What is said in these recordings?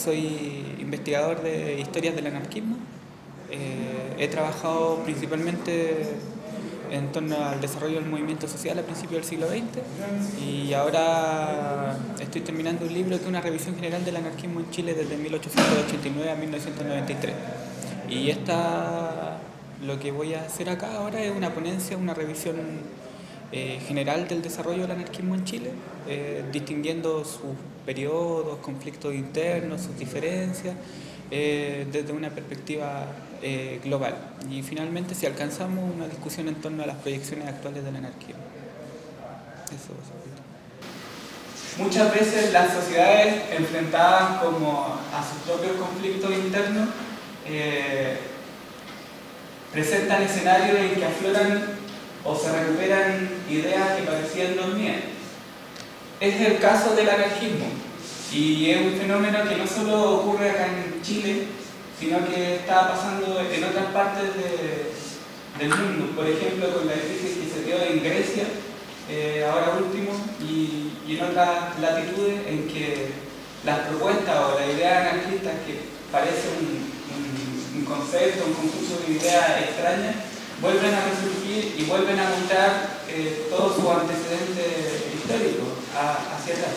soy investigador de historias del anarquismo. He trabajado principalmente en torno al desarrollo del movimiento social a principios del siglo XX y ahora estoy terminando un libro que es una revisión general del anarquismo en Chile desde 1889 a 1993. Y lo que voy a hacer acá ahora es una ponencia, una revisión general del desarrollo del anarquismo en Chile, distinguiendo sus periodos, conflictos internos, sus diferencias, desde una perspectiva global. Y finalmente, si alcanzamos una discusión en torno a las proyecciones actuales del anarquismo. Eso es. Muchas veces las sociedades enfrentadas como a sus propios conflictos internos presentan escenarios en que afloran o se recuperan ideas que parecían dormidas. Es el caso del anarquismo y es un fenómeno que no solo ocurre acá en Chile, sino que está pasando en otras partes del mundo. Por ejemplo, con la crisis que se dio en Grecia, ahora último, y en otras latitudes en que las propuestas o las ideas anarquistas, que parece un concepto, un conjunto de ideas extrañas, vuelven a resurgir y vuelven a mostrar todo su antecedente histórico hacia atrás.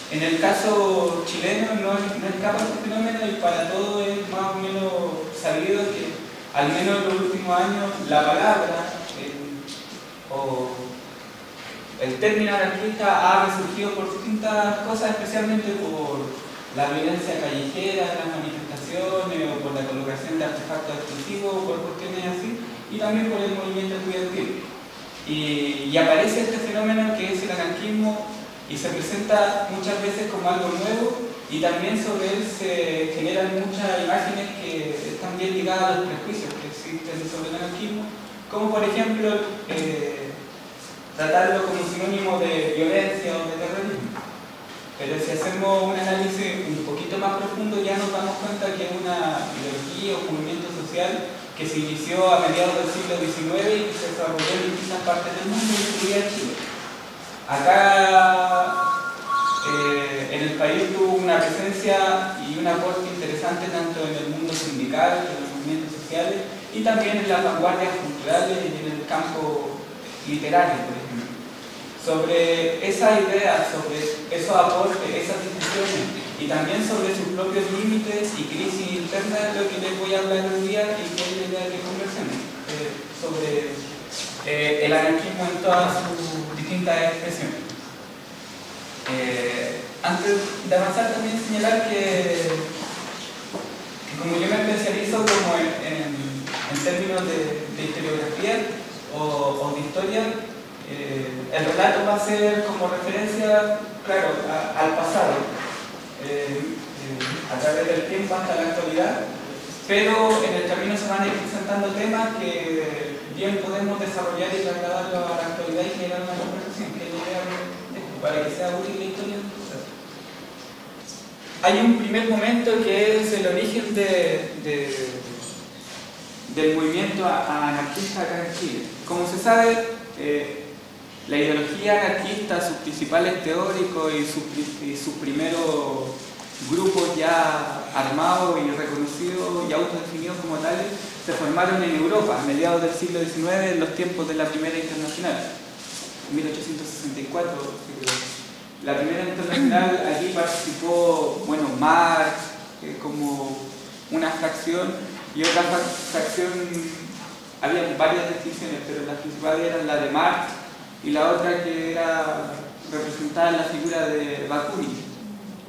En el caso chileno no escapa este fenómeno y para todos es más o menos sabido que al menos en los últimos años la palabra o el término anarquista ha resurgido por distintas cosas, especialmente por la violencia callejera, las manifestaciones o por la colocación de artefactos explosivos o por cuestiones así, y también por el movimiento estudiantil. Y aparece este fenómeno que es el anarquismo y se presenta muchas veces como algo nuevo, y también sobre él se generan muchas imágenes que están bien ligadas a los prejuicios que existen sobre el anarquismo, como por ejemplo tratarlo como sinónimo de violencia o de terrorismo. Pero si hacemos un análisis un poquito más profundo, ya nos damos cuenta que es una ideología o movimiento social que se inició a mediados del siglo XIX y que se desarrolló en distintas partes del mundo, incluida Chile. Acá en el país tuvo una presencia y un aporte interesante tanto en el mundo sindical, en los movimientos sociales, y también en las vanguardias culturales y en el campo literario, por ejemplo. Sobre esas ideas, sobre esos aportes, esas discusiones y también sobre sus propios límites y crisis internas, lo que les voy a hablar hoy día y que es la idea que conversemos sobre el anarquismo en todas sus distintas expresiones. Antes de avanzar, también señalar que como yo me especializo como en términos de historiografía o de historia, el relato va a ser como referencia, claro, al pasado, a través del tiempo hasta la actualidad, pero en el camino se van a ir presentando temas que bien podemos desarrollar y trasladarlo a la actualidad y generar una conversación que para que sea útil la historia del proceso. Hay un primer momento que es el origen del movimiento anarquista acá en Chile. Como se sabe, la ideología anarquista, sus principales teóricos y sus primeros grupos ya armados y reconocidos y autodefinidos como tales se formaron en Europa a mediados del siglo XIX, en los tiempos de la Primera Internacional, 1864. La Primera Internacional, allí participó, bueno, Marx como una fracción y otra fracción, había varias distinciones, pero las principales eran la de Marx y la otra que era representada en la figura de Bakunin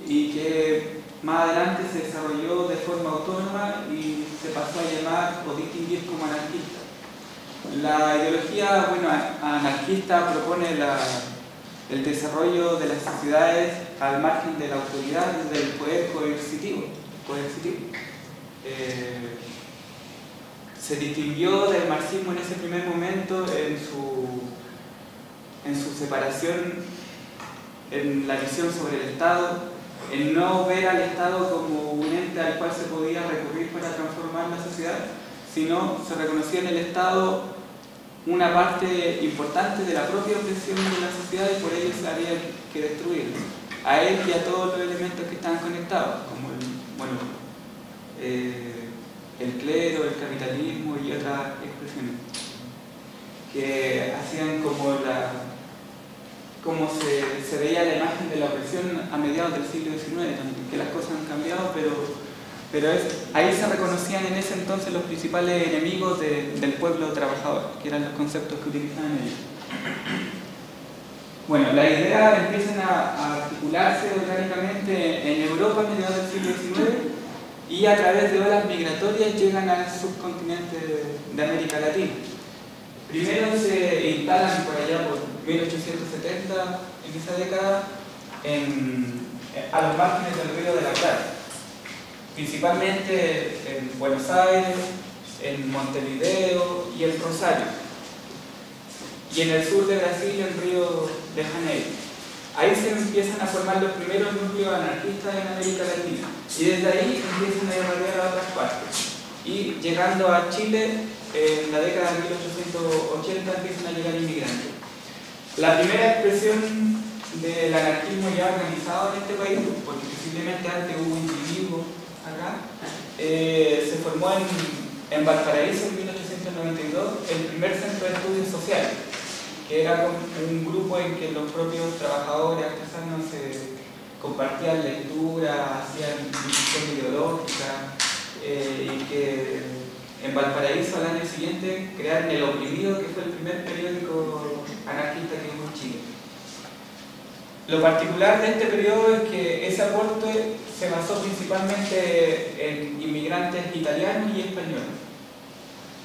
y que más adelante se desarrolló de forma autónoma y se pasó a llamar o distinguir como anarquista. La ideología anarquista propone el desarrollo de las sociedades al margen de la autoridad y del poder coercitivo. Se distinguió del marxismo en ese primer momento en su separación, en la visión sobre el Estado, en no ver al Estado como un ente al cual se podía recurrir para transformar la sociedad, sino se reconocía en el Estado una parte importante de la propia opresión de la sociedad y por ello se había que destruirlo, a él y a todos los elementos que estaban conectados, como el capitalismo y otras expresiones que hacían como se veía la imagen de la opresión a mediados del siglo XIX también, que las cosas han cambiado, pero ahí se reconocían en ese entonces los principales enemigos del pueblo trabajador, que eran los conceptos que utilizaban ellos. Bueno, las ideas empiezan a articularse orgánicamente en Europa a mediados del siglo XIX y a través de olas migratorias llegan al subcontinente de América Latina. Primero se instalan por allá por 1870, en esa década, a los márgenes del Río de la Plata, principalmente en Buenos Aires, en Montevideo y en Rosario, y en el sur de Brasil, en Río de Janeiro. Ahí se empiezan a formar los primeros núcleos anarquistas en América Latina, y desde ahí empiezan a irradiar a otras partes. Y llegando a Chile, en la década de 1880 empiezan a llegar inmigrantes. La primera expresión del anarquismo ya organizado en este país, porque posiblemente antes hubo individuos acá, se formó en Valparaíso en 1892 el primer centro de estudios sociales, que era un grupo en que los propios trabajadores artesanos compartían lectura, hacían discusión ideológica, y que en Valparaíso al año siguiente crearon El Oprimido, que fue el primer periódico anarquista que hubo en Chile. Lo particular de este periodo es que ese aporte se basó principalmente en inmigrantes italianos y españoles.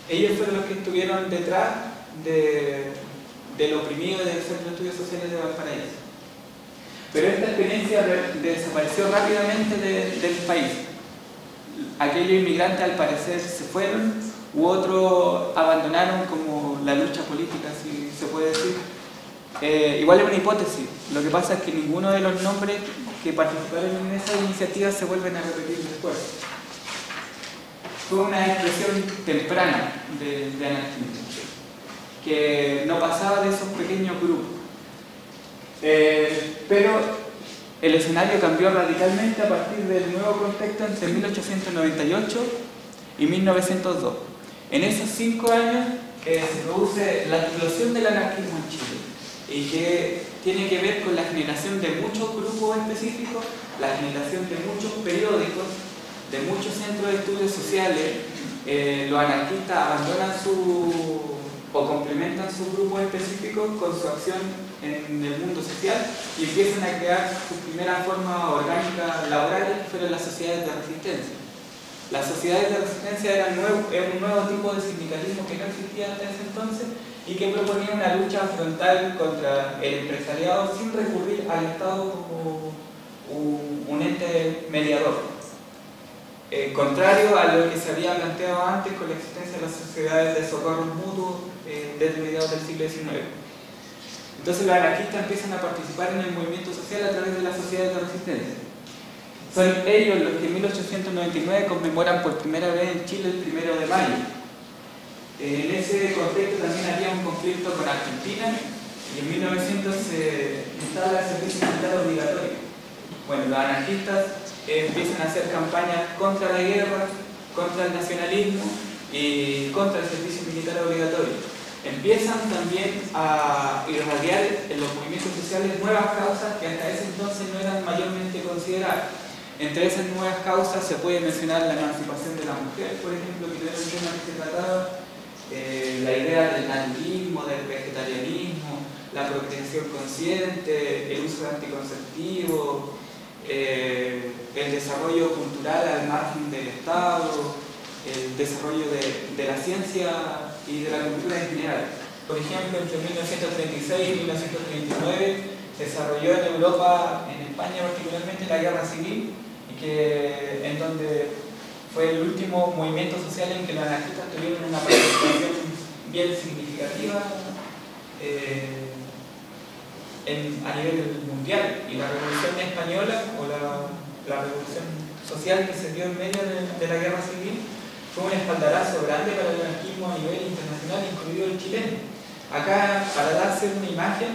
Ellos fueron los que estuvieron detrás del Oprimido y del Centro de Estudios Sociales de Valparaíso. Pero esta experiencia desapareció rápidamente del país. Aquellos inmigrantes al parecer se fueron, u otros abandonaron como la lucha política, si se puede decir. Igual es una hipótesis, lo que pasa es que ninguno de los nombres que participaron en esa iniciativa se vuelven a repetir después. Fue una expresión temprana de anarquismo, que no pasaba de esos pequeños grupos. Pero el escenario cambió radicalmente a partir del nuevo contexto entre 1898 y 1902. En esos 5 años se produce la explosión del anarquismo en Chile, y que tiene que ver con la generación de muchos grupos específicos, la generación de muchos periódicos, de muchos centros de estudios sociales. Los anarquistas abandonan o complementan sus grupos específicos con su acción en el mundo social y empiezan a crear sus primeras formas orgánicas laborales, que fueron las sociedades de resistencia. Las sociedades de resistencia eran un nuevo tipo de sindicalismo que no existía hasta ese entonces y que proponía una lucha frontal contra el empresariado sin recurrir al Estado como un ente mediador. Contrario a lo que se había planteado antes con la existencia de las sociedades de socorros mutuos desde mediados del siglo XIX. Entonces los anarquistas empiezan a participar en el movimiento social a través de las sociedades de resistencia. Son ellos los que en 1899 conmemoran por primera vez en Chile el 1 de mayo. En ese contexto también había un conflicto con Argentina y en 1900 se instala el servicio militar obligatorio. Bueno, los anarquistas empiezan a hacer campañas contra la guerra, contra el nacionalismo y contra el servicio militar obligatorio. Empiezan también a irradiar en los movimientos sociales nuevas causas que hasta ese entonces no eran mayormente consideradas. Entre esas nuevas causas se puede mencionar la emancipación de la mujer, por ejemplo, que era un tema que se trataba, la idea del naturismo, del vegetarianismo, la procreación consciente, el uso de anticonceptivos, el desarrollo cultural al margen del Estado, el desarrollo de la ciencia y de la cultura en general. Por ejemplo, entre 1936 y 1939 se desarrolló en Europa, en España particularmente, la guerra civil, en donde fue el último movimiento social en que los anarquistas tuvieron una participación bien significativa a nivel mundial. Y la Revolución Española, o la revolución social que se dio en medio de la guerra civil, fue un espaldarazo grande para el anarquismo a nivel internacional, incluido el chileno. Acá, para darse una imagen,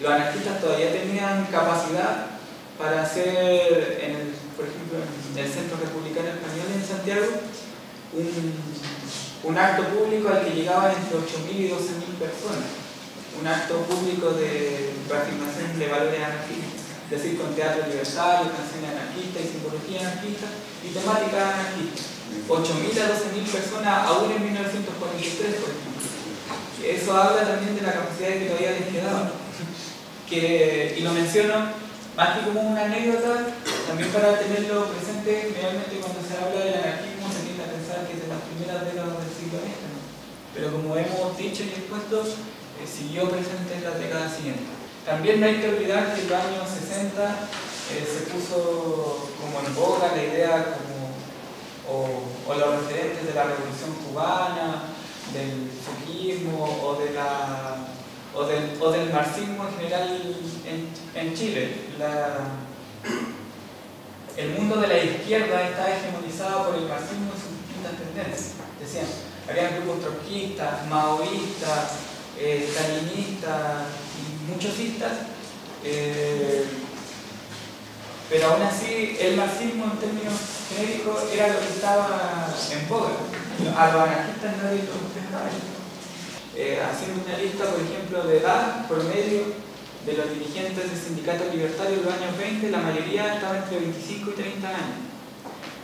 los anarquistas todavía tenían capacidad para hacer, por ejemplo, en el Centro Republicano Español en Santiago, un acto público al que llegaban entre 8.000 y 12.000 personas. Un acto público de reafirmación de valores anarquistas, es decir, con teatro libertario, canciones anarquistas y simbología anarquista y temática anarquista. 8.000 a 12.000 personas aún en 1943, por ejemplo. Eso habla también de la capacidad que todavía les quedaba. Y lo menciono más que como una anécdota, también para tenerlo presente. Realmente cuando se habla del anarquismo se tiende a pensar que es de las primeras décadas del siglo XX, ¿no? Pero como hemos dicho y expuesto, siguió presente en las décadas siguientes. También no hay que olvidar que en los años 60 se puso como en boga la idea o los referentes de la Revolución Cubana, del fuquismo o del marxismo en general en Chile. El mundo de la izquierda está hegemonizado por el marxismo y sus distintas tendencias. Decían, había grupos trotskistas, maoístas, stalinistas y muchosistas, pero aún así el marxismo en términos genéricos era lo que estaba en boga. A los anarquistas nadie lo pescaba. Haciendo una lista, por ejemplo, de edad promedio de los dirigentes de sindicatos libertarios de los años 20, la mayoría estaba entre 25 y 30 años.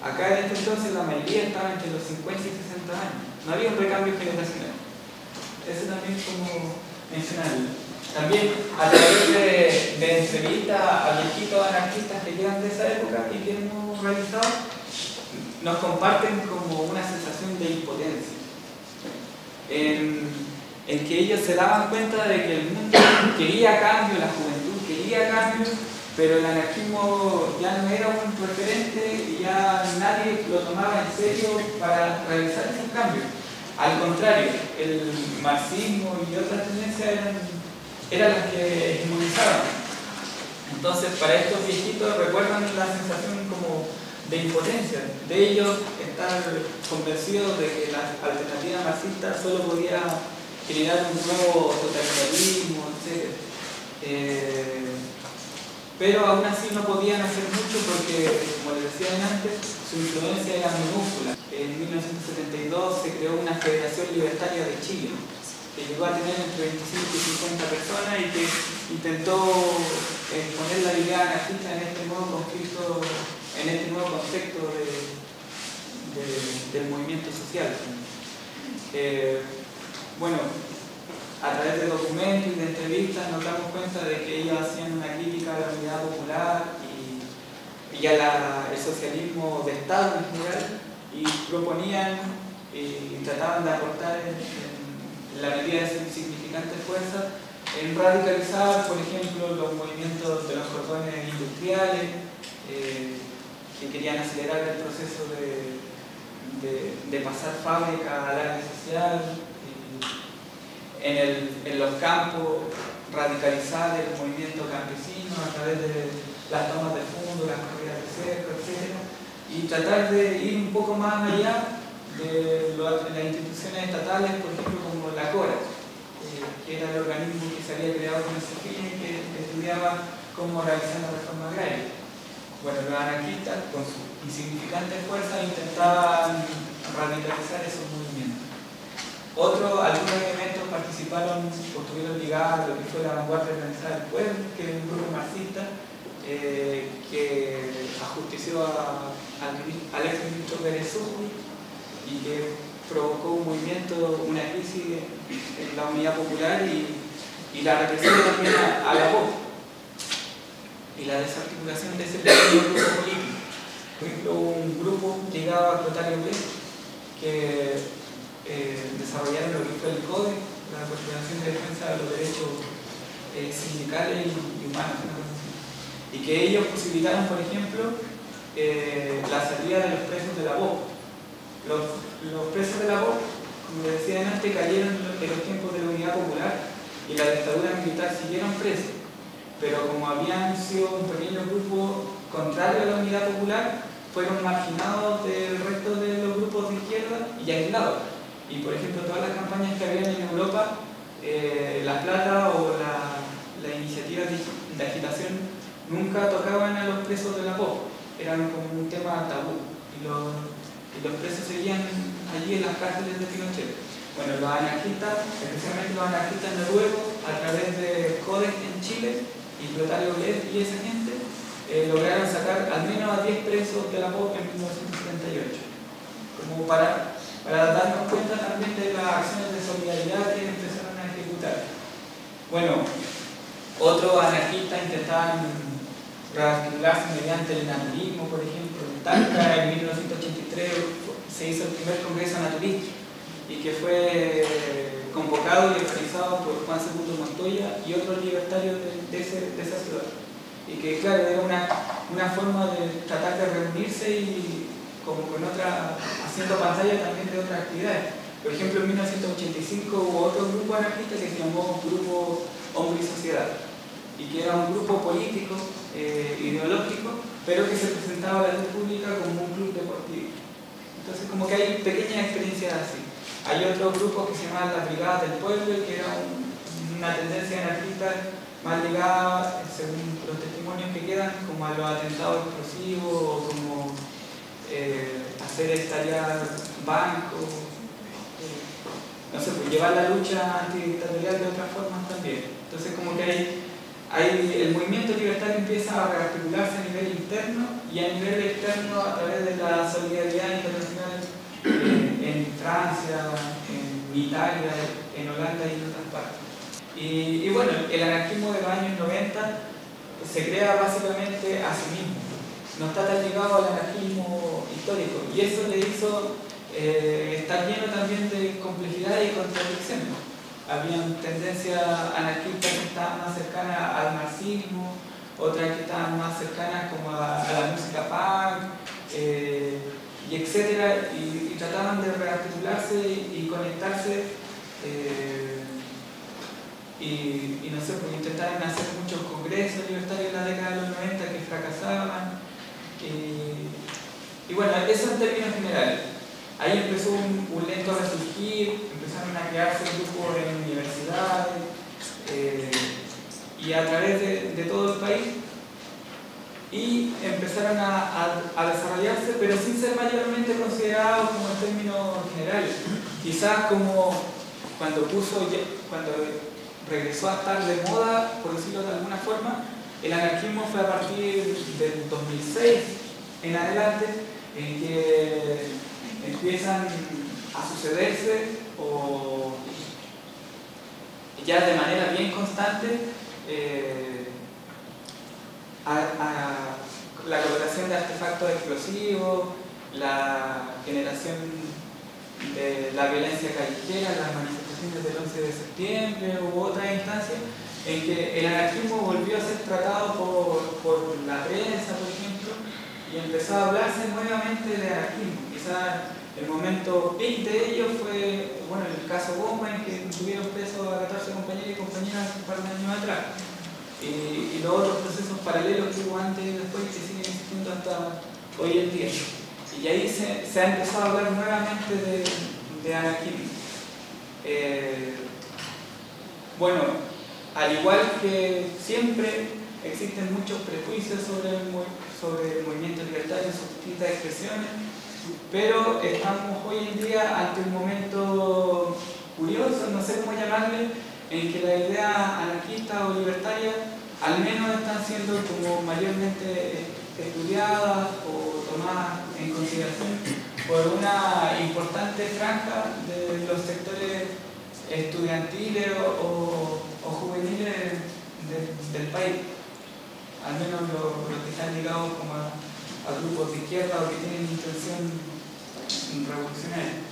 Acá en este entonces la mayoría estaba entre los 50 y 60 años. No había un recambio generacional. Eso también como mencionarlo. También a través de entrevistas a viejitos anarquistas que quedan de esa época y que hemos realizado, nos comparten como una sensación de impotencia. En que ellos se daban cuenta de que el mundo quería cambio, la juventud quería cambio, pero el anarquismo ya no era un referente y ya nadie lo tomaba en serio para realizar esos cambios. Al contrario, el marxismo y otras tendencias eran las que hegemonizaban. Entonces, para estos viejitos recuerdan la sensación como de impotencia, de ellos estar convencidos de que la alternativa marxista solo podía generar un nuevo totalitarismo, etc. Pero aún así no podían hacer mucho porque, como les decía antes, su influencia era minúscula. En 1972 se creó una Federación Libertaria de Chile, que llegó a tener entre 25 y 50 personas y que intentó poner la idea anarquista en este nuevo conflicto, en este nuevo contexto del movimiento social. Bueno, a través de documentos y de entrevistas nos damos cuenta de que ellos hacían una crítica a la unidad popular y el socialismo de Estado en general, y proponían y trataban de aportar en la medida de sus significantes fuerzas en radicalizar, por ejemplo, los movimientos de los cordones industriales, que querían acelerar el proceso de pasar fábrica al área social, en los campos radicalizar el movimiento campesino a través de las tomas de fondo, las corridas de cerro, etc. Y tratar de ir un poco más allá de las instituciones estatales, por ejemplo, como la CORA, que era el organismo que se había creado con ese fin, que estudiaba cómo realizar la reforma agraria. Bueno, los anarquistas, con sus insignificantes fuerzas, intentaban radicalizar esos movimientos. Algunos elementos participaron o estuvieron ligados a lo que fue la vanguardia organizada del pueblo, que es un grupo marxista que ajustició al exministro Pérez y que provocó un movimiento, una crisis en la unidad popular y la represión también a la voz y la desarticulación de ese pequeño grupo político. Por ejemplo, un grupo ligado a Rotario B que desarrollaron lo que fue el CODE, la Corporación de Defensa de los Derechos Sindicales y Humanos, y que ellos posibilitaron, por ejemplo, la salida de los presos de la voz. Los presos de la voz, como les decía antes, cayeron en los tiempos de la Unidad Popular y la dictadura militar siguieron presos, pero como habían sido un pequeño grupo contrario a la Unidad Popular, fueron marginados del resto de los grupos de izquierda y aislados. Y por ejemplo, todas las campañas que habían en Europa, La Plata o la iniciativa de agitación nunca tocaban a los presos de la POP, eran como un tema tabú. y los presos seguían allí en las cárceles de Pinochet. Bueno, los anarquistas, especialmente los anarquistas noruegos, a través de Codex en Chile y Plotario Lev y esa gente, lograron sacar al menos a 10 presos de la POC en 1978. Como para darnos cuenta también de las acciones de solidaridad que empezaron a ejecutar. Bueno, otros anarquistas intentaban rearticularse mediante el naturismo, por ejemplo. En Talca, en 1983, se hizo el primer congreso naturista y que fue convocado y organizado por Juan II Montoya y otros libertarios de esa ciudad. Y que, claro, era una forma de tratar de reunirse y como con otra, haciendo pantalla también de otras actividades. Por ejemplo, en 1985 hubo otro grupo anarquista que se llamó Grupo Hombre y Sociedad, y que era un grupo político, ideológico, pero que se presentaba a la luz pública como un club deportivo. Entonces, como que hay pequeñas experiencias así. Hay otro grupo que se llama las Brigadas del Pueblo, que era una tendencia anarquista más ligada, según los testimonios que quedan, como a los atentados explosivos o como hacer estallar bancos, no sé, pues llevar la lucha antidictatorial de otras formas también. Entonces, como que el movimiento libertario empieza a rearticularse a nivel interno y a nivel externo a través de la solidaridad internacional en Francia, en Italia, en Holanda y en otras partes. Y bueno, el anarquismo de los años 90 se crea básicamente a sí mismo, no está tan ligado al anarquismo histórico, y eso le hizo estar lleno también de complejidad y contradicciones. Habían tendencias anarquistas que estaban más cercanas al marxismo, otras que estaban más cercanas como a la música punk, y etcétera, y trataban de rearticularse y conectarse, y no sé, pues intentaron hacer muchos congresos libertarios en la década de los 90 que fracasaban, y bueno, eso en términos generales. Ahí empezó un lento resurgir, empezaron a crearse grupos en universidades y a través de todo el país, y empezaron a desarrollarse, pero sin ser mayormente considerados como en términos generales. Quizás como cuando regresó a estar de moda, por decirlo de alguna forma, el anarquismo fue a partir del 2006 en adelante, en que empiezan a sucederse, o ya de manera bien constante, la colocación de artefactos explosivos, la generación de la violencia callejera, las manifestaciones del 11 de septiembre u otras instancias en que el anarquismo volvió a ser tratado por la prensa, por ejemplo, y empezó a hablarse nuevamente de anarquismo. Quizás el momento peak de ello fue, bueno, el caso Bomba, en que tuvieron presos a 14 compañeros y compañeras un par de años atrás. Y los otros procesos paralelos que hubo antes y después, que siguen existiendo hasta hoy en día. Y ahí se ha empezado a hablar nuevamente de anarquismo. Bueno, al igual que siempre, existen muchos prejuicios sobre el movimiento libertario en sus distintas expresiones, pero estamos hoy en día ante un momento curioso, no sé cómo llamarle, en que las ideas anarquistas o libertarias al menos están siendo como mayormente estudiadas o tomadas en consideración por una importante franja de los sectores estudiantiles o juveniles del país, al menos los que están ligados como a grupos de izquierda o que tienen intención revolucionaria.